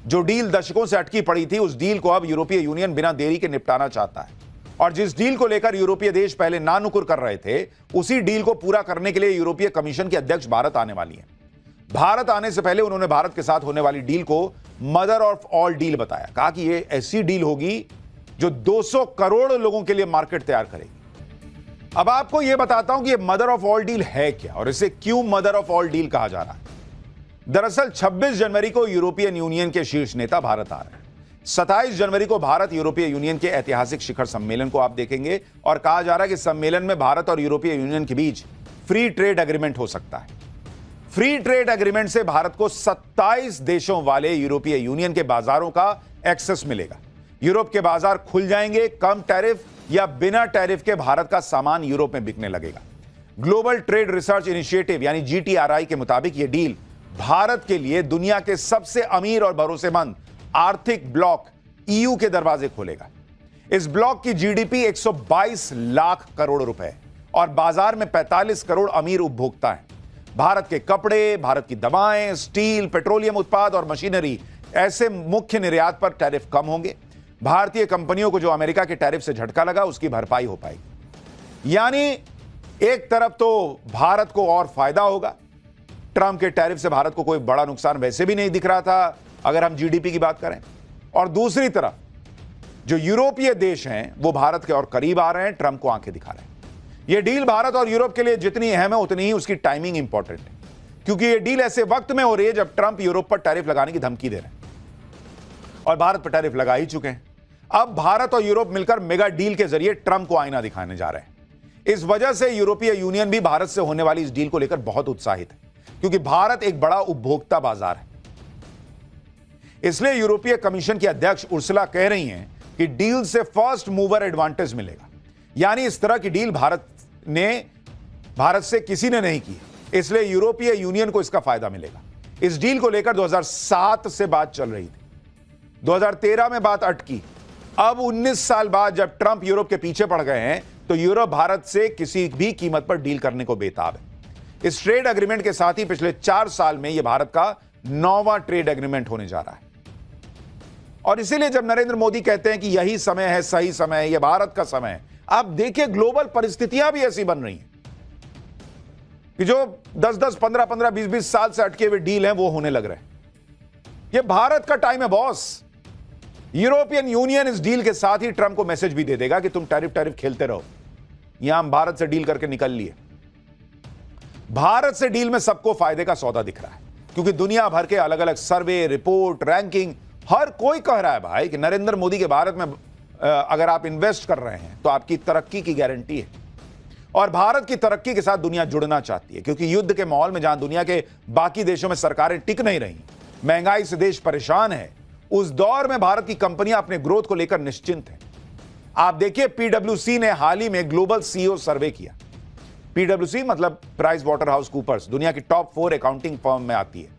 जो डील दशकों से अटकी पड़ी थी, उस डील को अब यूरोपीय यूनियन बिना देरी के निपटाना चाहता है। और जिस डील को लेकर यूरोपीय देश पहले नानुकुर कर रहे थे, उसी डील को पूरा करने के लिए यूरोपीय कमीशन की अध्यक्ष भारत आने वाली है। भारत आने से पहले उन्होंने भारत के साथ होने वाली डील को मदर ऑफ ऑल डील बताया। कहा कि यह ऐसी डील होगी जो 200 करोड़ लोगों के लिए मार्केट तैयार करेगी। अब आपको यह बताता हूं कि यह मदर ऑफ ऑल डील है क्या और इसे क्यों मदर ऑफ ऑल डील कहा जा रहा है। दरअसल 26 जनवरी को यूरोपियन यूनियन के शीर्ष नेता भारत आ रहे हैं। 27 जनवरी को भारत यूरोपीय यूनियन के ऐतिहासिक शिखर सम्मेलन को आप देखेंगे और कहा जा रहा है कि सम्मेलन में भारत और यूरोपीय यूनियन के बीच फ्री ट्रेड एग्रीमेंट हो सकता है। फ्री ट्रेड एग्रीमेंट से भारत को 27 देशों वाले यूरोपीय यूनियन के बाजारों का एक्सेस मिलेगा। यूरोप के बाजार खुल जाएंगे, कम टैरिफ या बिना टैरिफ के भारत का सामान यूरोप में बिकने लगेगा। ग्लोबल ट्रेड रिसर्च इनिशिएटिव यानी GTRI के मुताबिक यह डील भारत के लिए दुनिया के सबसे अमीर और भरोसेमंद आर्थिक ब्लॉक EU के दरवाजे खोलेगा। इस ब्लॉक की GDP 122 लाख करोड़ रुपए और बाजार में 45 करोड़ अमीर उपभोक्ता हैं। भारत के कपड़े, भारत की दवाएं, स्टील, पेट्रोलियम उत्पाद और मशीनरी ऐसे मुख्य निर्यात पर टैरिफ कम होंगे। भारतीय कंपनियों को जो अमेरिका के टैरिफ से झटका लगा, उसकी भरपाई हो पाएगी। यानी एक तरफ तो भारत को और फायदा होगा, ट्रंप के टैरिफ से भारत को कोई बड़ा नुकसान वैसे भी नहीं दिख रहा था अगर हम GDP की बात करें, और दूसरी तरफ जो यूरोपीय देश हैं वो भारत के और करीब आ रहे हैं, ट्रंप को आंखें दिखा रहे हैं। यह डील भारत और यूरोप के लिए जितनी अहम है उतनी ही उसकी टाइमिंग इंपॉर्टेंट है, क्योंकि यह डील ऐसे वक्त में हो रही है जब ट्रंप यूरोप पर टैरिफ लगाने की धमकी दे रहे हैं और भारत पर टैरिफ लगा ही चुके हैं। अब भारत और यूरोप मिलकर मेगा डील के जरिए ट्रंप को आईना दिखाने जा रहे हैं। इस वजह से यूरोपीय यूनियन भी भारत से होने वाली इस डील को लेकर बहुत उत्साहित है, क्योंकि भारत एक बड़ा उपभोक्ता बाजार है। इसलिए यूरोपीय कमीशन की अध्यक्ष उर्सुला कह रही हैं कि डील से फर्स्ट मूवर एडवांटेज मिलेगा। यानी इस तरह की डील भारत से किसी ने नहीं की, इसलिए यूरोपीय यूनियन को इसका फायदा मिलेगा। इस डील को लेकर 2007 से बात चल रही थी, 2013 में बात अटकी। अब 19 साल बाद जब ट्रंप यूरोप के पीछे पड़ गए हैं, तो यूरोप भारत से किसी भी कीमत पर डील करने को बेताब है। इस ट्रेड एग्रीमेंट के साथ ही पिछले 4 साल में यह भारत का 9वां ट्रेड एग्रीमेंट होने जा रहा है। और इसीलिए जब नरेंद्र मोदी कहते हैं कि यही समय है, सही समय है, यह भारत का समय है, आप देखिए ग्लोबल परिस्थितियां भी ऐसी बन रही हैं कि जो 10-10, 15-15, 20-20 साल से अटके हुए डील हैं वो होने लग रहे हैं। यह भारत का टाइम है बॉस। यूरोपियन यूनियन इस डील के साथ ही ट्रंप को मैसेज भी दे देगा कि तुम टैरिफ खेलते रहो, यहां हम भारत से डील करके निकल लिए। भारत से डील में सबको फायदे का सौदा दिख रहा है, क्योंकि दुनिया भर के अलग अलग सर्वे, रिपोर्ट, रैंकिंग, हर कोई कह रहा है भाई कि नरेंद्र मोदी के भारत में अगर आप इन्वेस्ट कर रहे हैं तो आपकी तरक्की की गारंटी है। और भारत की तरक्की के साथ दुनिया जुड़ना चाहती है, क्योंकि युद्ध के माहौल में जहां दुनिया के बाकी देशों में सरकारें टिक नहीं रही, महंगाई से देश परेशान है, उस दौर में भारत की कंपनियां अपने ग्रोथ को लेकर निश्चिंत हैं। आप देखिए PwC ने हाल ही में ग्लोबल CEO सर्वे किया। PwC मतलब प्राइस वाटर हाउस कूपर्स, दुनिया की टॉप 4 अकाउंटिंग फर्म में आती है।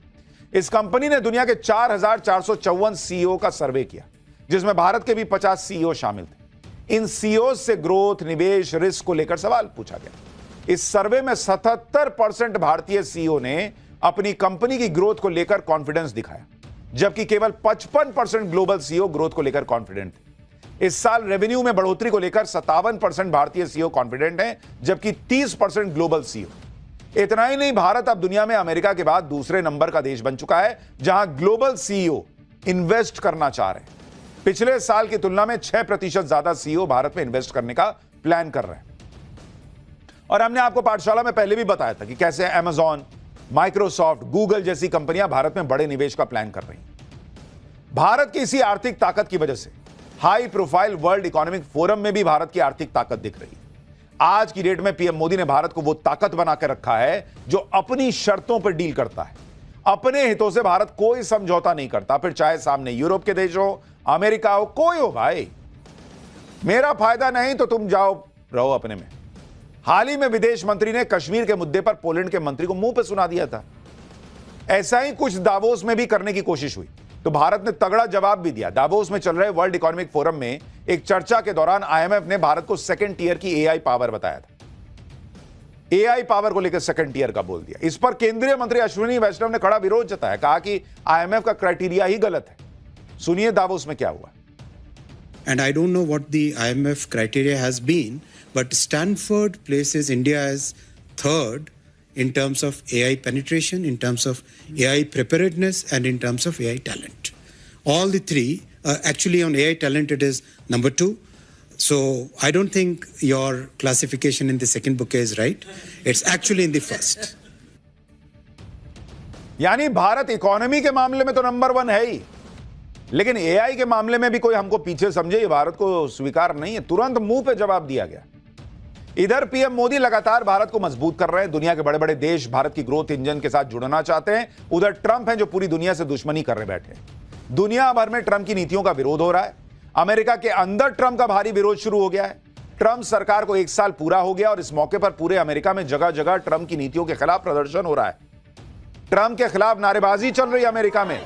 इस कंपनी ने दुनिया के 4454 CEO का सर्वे किया, जिसमें भारत के भी 50 CEO शामिल थे। इन CEO से ग्रोथ, निवेश, रिस्क को लेकर सवाल पूछा गया। इस सर्वे में 77% भारतीय CEO ने अपनी कंपनी की ग्रोथ को लेकर कॉन्फिडेंस दिखाया, जबकि केवल 55% ग्लोबल CEO ग्रोथ को लेकर कॉन्फिडेंट थे। इस साल रेवेन्यू में बढ़ोतरी को लेकर 57% भारतीय CEO कॉन्फिडेंट हैं, जबकि 30% ग्लोबल CEO। इतना ही नहीं, भारत अब दुनिया में अमेरिका के बाद दूसरे नंबर का देश बन चुका है जहां ग्लोबल CEO इन्वेस्ट करना चाह रहे हैं। पिछले साल की तुलना में 6% ज्यादा CEO भारत में इन्वेस्ट करने का प्लान कर रहे हैं। और हमने आपको पाठशाला में पहले भी बताया था कि कैसे Amazon, माइक्रोसॉफ्ट, गूगल जैसी कंपनियां भारत में बड़े निवेश का प्लान कर रही हैं। भारत की इसी आर्थिक ताकत की वजह से high profile world economic forum में भी भारत की आर्थिक ताकत दिख रही है। आज की डेट में PM मोदी ने भारत को वो ताकत बनाकर रखा है जो अपनी शर्तों पर डील करता है। अपने हितों से भारत कोई समझौता नहीं करता, फिर चाहे सामने यूरोप के देश हो, अमेरिका हो, कोई हो भाई। मेरा फायदा नहीं तो तुम जाओ रहो अपने में। हाल ही में विदेश मंत्री ने कश्मीर के मुद्दे पर पोलैंड के मंत्री को मुंह पे सुना दिया था। ऐसा ही कुछ दावोस में भी करने की कोशिश हुई, तो भारत ने तगड़ा जवाब भी दिया। दावोस में चल रहे वर्ल्ड इकोनॉमिक फोरम में एक चर्चा के दौरान IMF ने भारत को सेकंड टियर की AI पावर बताया था। AI पावर को लेकर सेकंड टियर का बोल दिया। इस पर केंद्रीय मंत्री अश्विनी वैष्णव ने कड़ा विरोध जताया, कहा कि IMF का क्राइटेरिया ही गलत है। सुनिए दावोस में क्या हुआ। And I don't know what the IMF criteria has been, but Stanford places India as third in terms of AI penetration, in terms of AI preparedness, and in terms of AI talent. All the three, actually on AI talent it is number 2. So I don't think your classification in the second bouquet is right. It's actually in the first. यानी Bharat economy के मामले में तो number 1 है ही, लेकिन AI के मामले में भी कोई हमको पीछे समझे, ये भारत को स्वीकार नहीं है। तुरंत मुंह पे जवाब दिया गया। इधर पीएम मोदी लगातार भारत को मजबूत कर रहे हैं। दुनिया के बड़े बड़े देश भारत की ग्रोथ इंजन के साथ जुड़ना चाहते हैं। उधर ट्रंप हैं जो पूरी दुनिया से दुश्मनी कर रहे बैठे हैं। दुनिया भर में ट्रंप की नीतियों का विरोध हो रहा है। अमेरिका के अंदर ट्रंप का भारी विरोध शुरू हो गया है। ट्रंप सरकार को 1 साल पूरा हो गया और इस मौके पर पूरे अमेरिका में जगह जगह ट्रंप की नीतियों के खिलाफ प्रदर्शन हो रहा है। ट्रंप के खिलाफ नारेबाजी चल रही है अमेरिका में।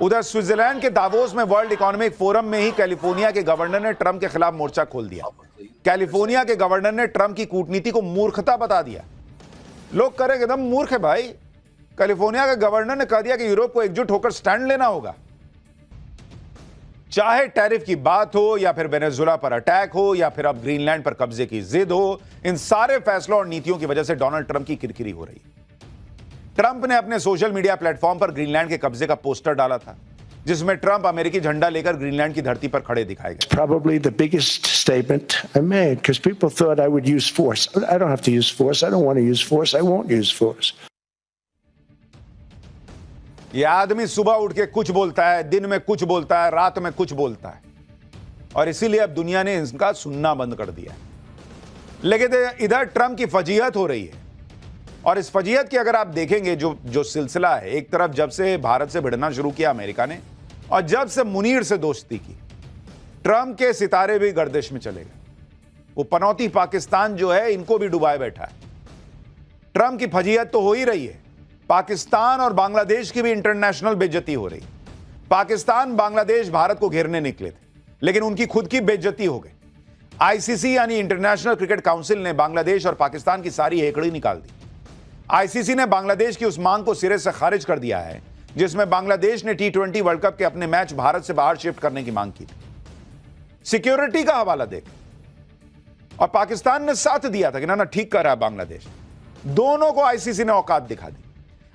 उधर स्विट्जरलैंड के दावोस में वर्ल्ड इकोनॉमिक फोरम में ही कैलिफोर्निया के गवर्नर ने ट्रंप के खिलाफ मोर्चा खोल दिया। कैलिफोर्निया के गवर्नर ने ट्रंप की कूटनीति को मूर्खता बता दिया। लोग करेंगे एकदम मूर्ख है भाई। कैलिफोर्निया के गवर्नर ने कह दिया कि यूरोप को एकजुट होकर स्टैंड लेना होगा। चाहे टैरिफ की बात हो या फिर वेनेजुएला पर अटैक हो या फिर अब ग्रीनलैंड पर कब्जे की जिद हो, इन सारे फैसलों और नीतियों की वजह से डोनाल्ड ट्रंप की किरकिरी हो रही है। ट्रंप ने अपने सोशल मीडिया प्लेटफॉर्म पर ग्रीनलैंड के कब्जे का पोस्टर डाला था, जिसमें ट्रंप अमेरिकी झंडा लेकर ग्रीनलैंड की धरती पर खड़े दिखाए गए। Probably the biggest statement I made, because people thought I would use force. I don't have to use force. I don't want to use force. I won't use force. ये आदमी सुबह उठ के कुछ बोलता है, दिन में कुछ बोलता है, रात में कुछ बोलता है, और इसीलिए अब दुनिया ने इसका सुनना बंद कर दिया। लेकिन इधर ट्रंप की फजीहत हो रही है, और इस फजीहत की अगर आप देखेंगे जो सिलसिला है, एक तरफ जब से भारत से भिड़ना शुरू किया अमेरिका ने, और जब से मुनीर से दोस्ती की, ट्रंप के सितारे भी गर्दिश में चले गए। वो पनौती पाकिस्तान जो है, इनको भी डुबाए बैठा है। ट्रंप की फजीहत तो हो ही रही है, पाकिस्तान और बांग्लादेश की भी इंटरनेशनल बेइज्जती हो रही। पाकिस्तान बांग्लादेश भारत को घेरने निकले थे, लेकिन उनकी खुद की बेइज्जती हो गई। आईसीसी यानी इंटरनेशनल क्रिकेट काउंसिल ने बांग्लादेश और पाकिस्तान की सारी हेकड़ी निकाल दी। आईसीसी ने बांग्लादेश की उस मांग को सिरे से खारिज कर दिया है जिसमें बांग्लादेश ने T20 वर्ल्ड कप के अपने मैच भारत से बाहर शिफ्ट करने की मांग की थी। सिक्योरिटी का हवाला देख, और पाकिस्तान ने साथ दिया था कि ना ठीक कर रहा है बांग्लादेश। दोनों को आईसीसी ने औकात दिखा दी।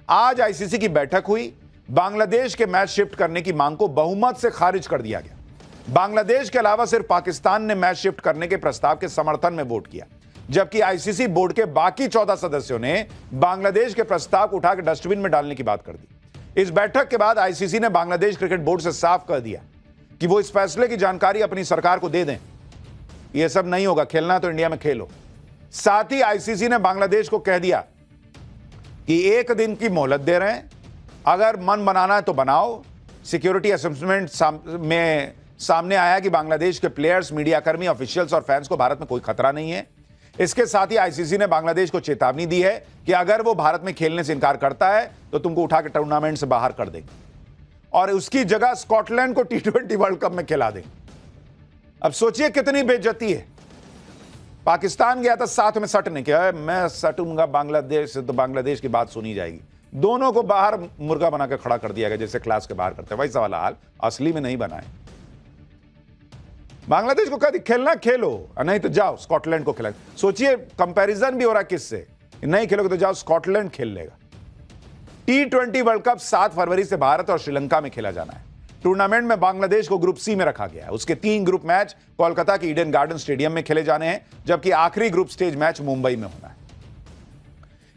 आज आईसीसी की बैठक हुई, बांग्लादेश के मैच शिफ्ट करने की मांग को बहुमत से खारिज कर दिया गया। बांग्लादेश के अलावा सिर्फ पाकिस्तान ने मैच शिफ्ट करने के प्रस्ताव के समर्थन में वोट किया, जबकि आईसीसी बोर्ड के बाकी 14 सदस्यों ने बांग्लादेश के प्रस्ताव को उठा के डस्टबिन में डालने की बात कर दी। इस बैठक के बाद आईसीसी ने बांग्लादेश क्रिकेट बोर्ड से साफ कर दिया कि वो इस फैसले की जानकारी अपनी सरकार को दे दें। यह सब नहीं होगा, खेलना तो इंडिया में खेलो। साथ ही आईसीसी ने बांग्लादेश को कह दिया कि 1 दिन की मोहलत दे रहे हैं, अगर मन बनाना है तो बनाओ। सिक्योरिटी असेसमेंट में सामने आया कि बांग्लादेश के प्लेयर्स, मीडियाकर्मी, ऑफिशियल्स और फैंस को भारत में कोई खतरा नहीं है। इसके साथ ही आईसीसी ने बांग्लादेश को चेतावनी दी है कि अगर वो भारत में खेलने से इनकार करता है तो तुमको उठा के टूर्नामेंट से बाहर कर देंगे और उसकी जगह स्कॉटलैंड को T20 वर्ल्ड कप में खिला देंगे। अब सोचिए कितनी बेइज्जती है। पाकिस्तान गया था साथ में सटने के, मैं सटूंगा बांग्लादेश से तो बांग्लादेश की बात सुनी जाएगी। दोनों को बाहर मुर्गा बना के खड़ा कर दिया गया, जैसे क्लास के बाहर करते हैं वैसा वाला हाल। असली में नहीं बनाए। बांग्लादेश को कहा खेलना खेलो, नहीं तो जाओ स्कॉटलैंड को खिला। सोचिए कंपैरिजन भी हो रहा है किससे, नहीं खेलोगे तो जाओ स्कॉटलैंड खेल लेगा। T20 वर्ल्ड कप 7 फरवरी से भारत और श्रीलंका में खेला जाना है। टूर्नामेंट में बांग्लादेश को ग्रुप सी में रखा गया है। उसके 3 ग्रुप मैच कोलकाता के ईडन गार्डन स्टेडियम में खेले जाने हैं, जबकि आखिरी ग्रुप स्टेज मैच मुंबई में होना है।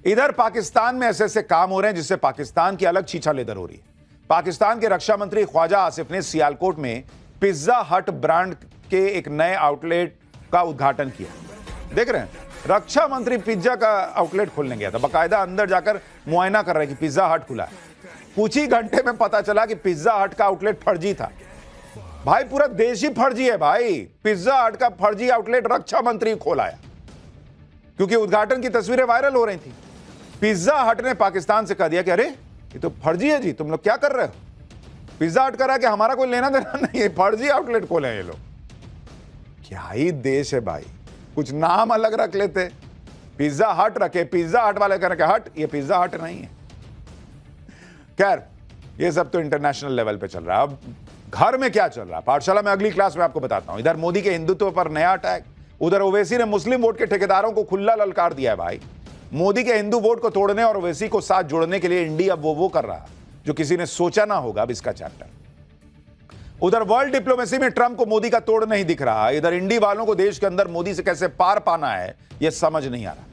इधर पाकिस्तान में ऐसे ऐसे काम हो रहे हैं जिससे पाकिस्तान की अलग छीछा लेदर हो रही है। पाकिस्तान के रक्षा मंत्री ख्वाजा आसिफ ने सियालकोट में पिज्जा हट ब्रांड के एक नए आउटलेट का उद्घाटन किया। देख रहे हैं, रक्षा मंत्री पिज्जा का आउटलेट खोलने गया था, बाकायदा अंदर जाकर मुआयना कर रहे कि पिज्जा हट खुला है। कुछ ही घंटे में पता चला कि पिज्जा हट का आउटलेट फर्जी था। भाई पूरा देश ही फर्जी है भाई। पिज्जा हट का फर्जी आउटलेट रक्षा मंत्री खोला है, क्योंकि उद्घाटन की तस्वीरें वायरल हो रही थी। पिज्जा हट ने पाकिस्तान से कह दिया कि अरे ये तो फर्जी है जी, तुम लोग क्या कर रहे हो। पिज्जा हट कर रहा है कि हमारा कोई लेना देना नहीं है, फर्जी आउटलेट खोले हैं ये लोग। क्या ही देश है भाई, कुछ नाम अलग रख लेते। पिज्जा हट रखे, पिज्जा हट वाले कह रहे हट, ये पिज्जा हट नहीं है। खैर, ये सब तो इंटरनेशनल लेवल पे चल रहा है। अब घर में क्या चल रहा है, पाठशाला में अगली क्लास में आपको बताता हूं। इधर मोदी के हिंदुत्व पर नया अटैक, उधर ओवैसी ने मुस्लिम वोट के ठेकेदारों को खुला ललकार दिया है। भाई, मोदी के हिंदू वोट को तोड़ने और ओवैसी को साथ जोड़ने के लिए इंडी अब वो कर रहा जो किसी ने सोचा ना होगा। अब इसका चैप्टर उधर वर्ल्ड डिप्लोमेसी में ट्रंप को मोदी का तोड़ नहीं दिख रहा, इधर इंडी वालों को देश के अंदर मोदी से कैसे पार पाना है यह समझ नहीं आ रहा।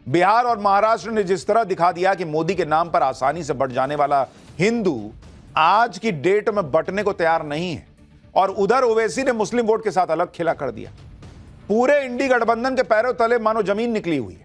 बिहार और महाराष्ट्र ने जिस तरह दिखा दिया कि मोदी के नाम पर आसानी से बढ़ जाने वाला हिंदू आज की डेट में बंटने को तैयार नहीं है, और उधर ओवैसी ने मुस्लिम वोट के साथ अलग खेला कर दिया। पूरे इंडी गठबंधन के पैरों तले मानो जमीन निकली हुई है।